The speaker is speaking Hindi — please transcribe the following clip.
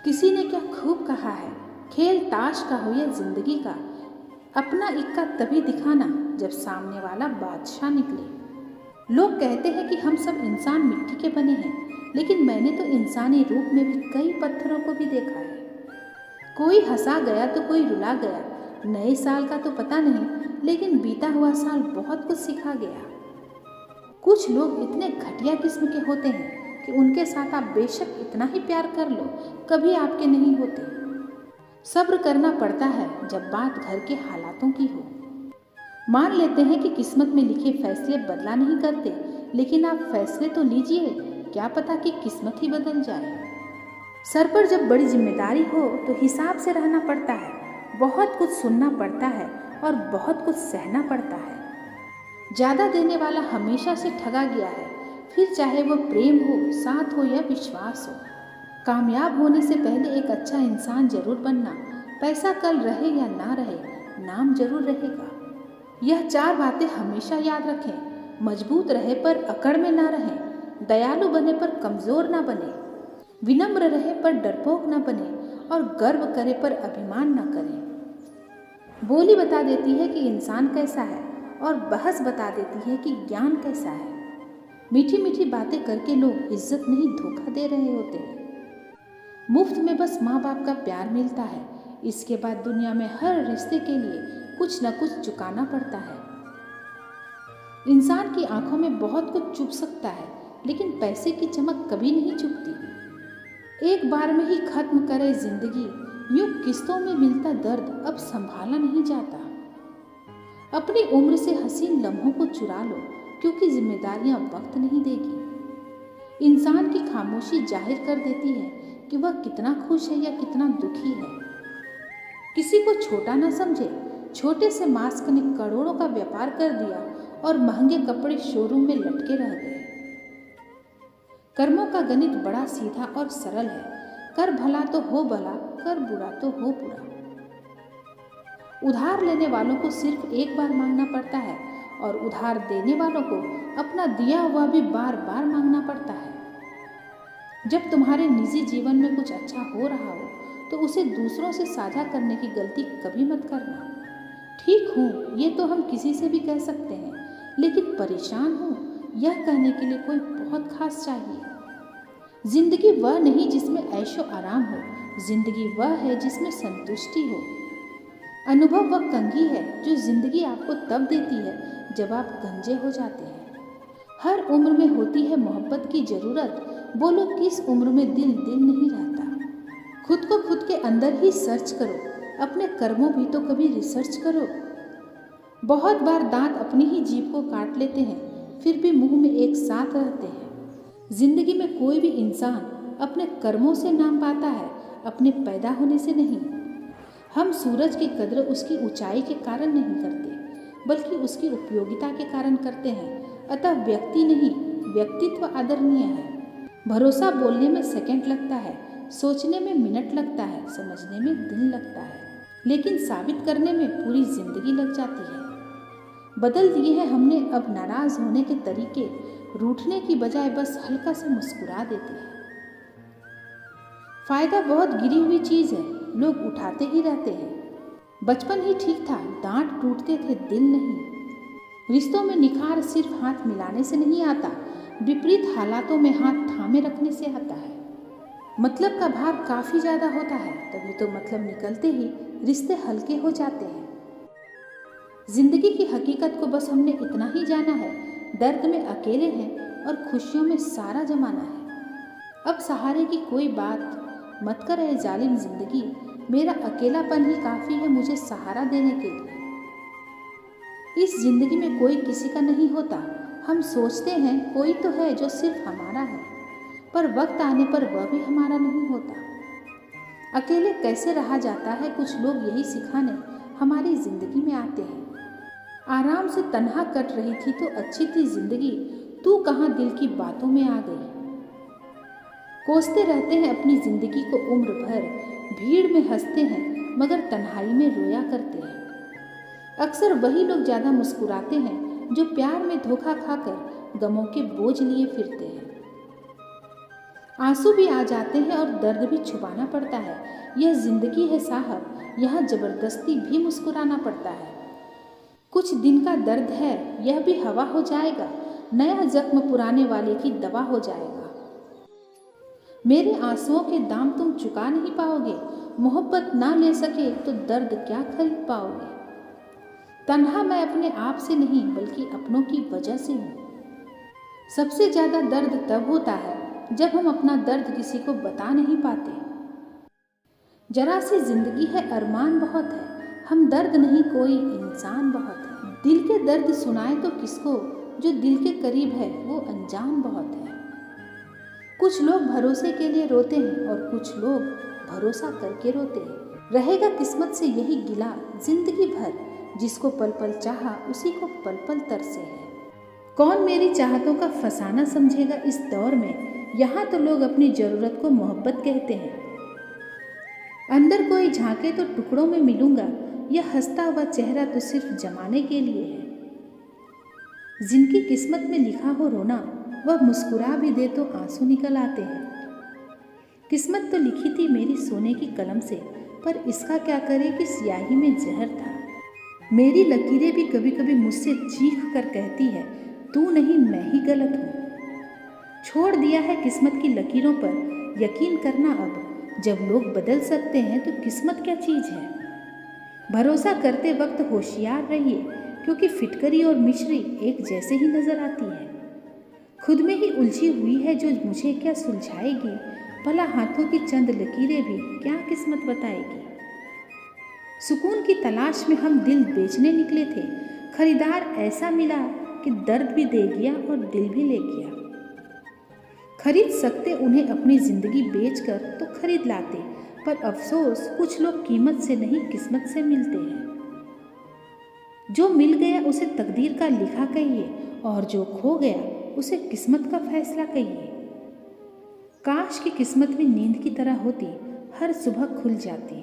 किसी ने क्या खूब कहा है, खेल ताश का हो या जिंदगी का, अपना इक्का तभी दिखाना जब सामने वाला बादशाह निकले। लोग कहते हैं कि हम सब इंसान मिट्टी के बने हैं, लेकिन मैंने तो इंसानी रूप में भी कई पत्थरों को भी देखा है। कोई हंसा गया तो कोई रुला गया। नए साल का तो पता नहीं, लेकिन बीता हुआ साल बहुत कुछ सिखा गया। कुछ लोग इतने घटिया किस्म के होते हैं कि उनके साथ आप बेशक इतना ही प्यार कर लो, कभी आपके नहीं होते। सब्र करना पड़ता है जब बात घर के हालातों की हो। मान लेते हैं कि किस्मत में लिखे फैसले बदला नहीं करते, लेकिन आप फैसले तो लीजिए, क्या पता कि किस्मत ही बदल जाए। सर पर जब बड़ी जिम्मेदारी हो तो हिसाब से रहना पड़ता है। बहुत कुछ सुनना पड़ता है और बहुत कुछ सहना पड़ता है। ज़्यादा देने वाला हमेशा से ठगा गया है, फिर चाहे वो प्रेम हो, साथ हो या विश्वास हो। कामयाब होने से पहले एक अच्छा इंसान जरूर बनना। पैसा कल रहे या ना रहे, नाम जरूर रहेगा। यह 4 बातें हमेशा याद रखें। मजबूत रहे पर अकड़ में ना रहें, दयालु बने पर कमज़ोर ना बने, विनम्र रहे पर डरपोक ना बने और गर्व करे पर अभिमान ना करें। बोली बता देती है कि इंसान कैसा है और बहस बता देती है कि ज्ञान कैसा है। मीठी मीठी बातें करके लोग इज्जत नहीं धोखा दे रहे होते हैं। मुफ्त में बस माँ बाप का प्यार मिलता है, इसके बाद दुनिया में हर रिश्ते के लिए कुछ न कुछ चुकाना पड़ता है। इंसान की आंखों में बहुत कुछ चुभ सकता है, लेकिन पैसे की चमक कभी नहीं चुभती। एक बार में ही खत्म करे जिंदगी, यूं किस्तों में मिलता दर्द अब संभाला नहीं जाता। अपनी उम्र से हसीन लम्हों को चुरा लो, क्योंकि जिम्मेदारियां वक्त नहीं देगी। इंसान की खामोशी जाहिर कर देती है कि वह कितना खुश है या कितना दुखी है। किसी को छोटा ना समझे। छोटे से मास्क ने करोड़ों का व्यापार कर दिया और महंगे कपड़े शोरूम में लटके रह गए। कर्मों का गणित बड़ा सीधा और सरल है। कर भला तो हो भला, कर बुरा तो हो बुरा। उधार लेने वालों को सिर्फ एक बार मांगना पड़ता है और उधार देने वालों को अपना दिया हुआ भी बार बार मांगना पड़ता है। जब तुम्हारे निजी जीवन में कुछ अच्छा हो रहा हो तो उसे दूसरों से साझा करने की गलती कभी मत करना। ठीक हूँ ये तो हम किसी से भी कह सकते हैं, लेकिन परेशान हूँ यह कहने के लिए कोई बहुत खास चाहिए। जिंदगी वह नहीं जिसमें ऐशो आराम हो, जिंदगी वह है जिसमें संतुष्टि हो। अनुभव वह कंघी है जो जिंदगी आपको तब देती है जब आप गंजे हो जाते हैं। हर उम्र में होती है मोहब्बत की ज़रूरत। बोलो किस उम्र में दिल नहीं रहता। खुद को खुद के अंदर ही सर्च करो, अपने कर्मों भी तो कभी रिसर्च करो। बहुत बार दांत अपनी ही जीभ को काट लेते हैं, फिर भी मुंह में एक साथ रहते हैं। जिंदगी में कोई भी इंसान अपने कर्मों से नाम पाता है, अपने पैदा होने से नहीं। हम सूरज की कद्र उसकी ऊंचाई के कारण नहीं करते, बल्कि उसकी उपयोगिता के कारण करते हैं। अतः व्यक्ति नहीं, व्यक्तित्व आदरणीय है। भरोसा बोलने में सेकंड लगता है, सोचने में मिनट लगता है, समझने में दिन लगता है, लेकिन साबित करने में पूरी जिंदगी लग जाती है। बदल दिए हैं हमने अब नाराज होने के तरीके, रूठने की बजाय बस हल्का सा मुस्कुरा देते हैं। फायदा बहुत गिरी हुई चीज़ है, लोग उठाते ही रहते हैं। बचपन ही ठीक था, दांत टूटते थे, दिल नहीं। रिश्तों में निखार सिर्फ हाथ मिलाने से नहीं आता, विपरीत हालातों में हाथ थामे रखने से आता है। मतलब का भार काफ़ी ज़्यादा होता है, तभी तो मतलब निकलते ही रिश्ते हल्के हो जाते हैं। जिंदगी की हकीकत को बस हमने इतना ही जाना है, दर्द में अकेले हैं और खुशियों में सारा जमाना है। अब सहारे की कोई बात मत कर ए जालिम जिंदगी, मेरा अकेलापन ही काफ़ी है मुझे सहारा देने के लिए। इस जिंदगी में कोई किसी का नहीं होता। हम सोचते हैं कोई तो है जो सिर्फ हमारा है, पर वक्त आने पर वह भी हमारा नहीं होता। अकेले कैसे रहा जाता है, कुछ लोग यही सिखाने हमारी जिंदगी में आते हैं। आराम से तन्हा कट रही थी तो अच्छी थी जिंदगी, तू कहाँ दिल की बातों में आ गई। कोसते रहते हैं अपनी जिंदगी को उम्र भर, भीड़ में हंसते हैं मगर तन्हाई में रोया करते हैं। अक्सर वही लोग ज़्यादा मुस्कुराते हैं जो प्यार में धोखा खाकर गमों के बोझ लिए फिरते हैं। आंसू भी आ जाते हैं और दर्द भी छुपाना पड़ता है। यह जिंदगी है साहब, यहाँ जबरदस्ती भी मुस्कुराना पड़ता है। कुछ दिन का दर्द है, यह भी हवा हो जाएगा। नया जख्म पुराने वाले की दवा हो जाएगा। मेरे आंसुओं के दाम तुम चुका नहीं पाओगे। मोहब्बत ना ले सके तो दर्द क्या खरीद पाओगे। तन्हा मैं अपने आप से नहीं बल्कि अपनों की वजह से हूँ। सबसे ज़्यादा दर्द तब होता है जब हम अपना दर्द किसी को बता नहीं पाते। जरा सी जिंदगी है, अरमान बहुत है, हम दर्द नहीं कोई इंसान बहुत है। दिल के दर्द सुनाए तो किसको, जो दिल के करीब है वो अनजान बहुत है। कुछ लोग भरोसे के लिए रोते हैं और कुछ लोग भरोसा करके रोते हैं। रहेगा किस्मत से यही गिला जिंदगी भर, जिसको पल पल चाहा उसी को पल पल तरसे है। कौन मेरी चाहतों का फसाना समझेगा इस दौर में। यहाँ तो लोग अपनी ज़रूरत को मोहब्बत कहते हैं। अंदर कोई झांके तो टुकड़ों में मिलूंगा, यह हंसता हुआ चेहरा तो सिर्फ जमाने के लिए है। जिनकी किस्मत में लिखा हो रोना, वह मुस्कुरा भी दे तो आंसू निकल आते हैं। किस्मत तो लिखी थी मेरी सोने की कलम से, पर इसका क्या करे कि स्याही में जहर था। मेरी लकीरें भी कभी कभी मुझसे चीख कर कहती है, तू नहीं मैं ही गलत हूँ। छोड़ दिया है किस्मत की लकीरों पर यकीन करना अब। जब लोग बदल सकते हैं तो किस्मत क्या चीज़ है। भरोसा करते वक्त होशियार रहिए, क्योंकि फिटकरी और मिश्री एक जैसे ही नजर आती है। खुद में ही उलझी हुई है जो मुझे क्या सुलझाएगी। भला हाथों की चंद लकीरें भी क्या किस्मत बताएगी। सुकून की तलाश में हम दिल बेचने निकले थे, खरीदार ऐसा मिला कि दर्द भी दे गया और दिल भी ले गया। खरीद सकते उन्हें अपनी ज़िंदगी बेचकर तो खरीद लाते, पर अफसोस कुछ लोग कीमत से नहीं किस्मत से मिलते हैं। जो मिल गया उसे तकदीर का लिखा कहिए, और जो खो गया उसे किस्मत का फैसला कहिए। काश की किस्मत भी नींद की तरह होती, हर सुबह खुल जाती।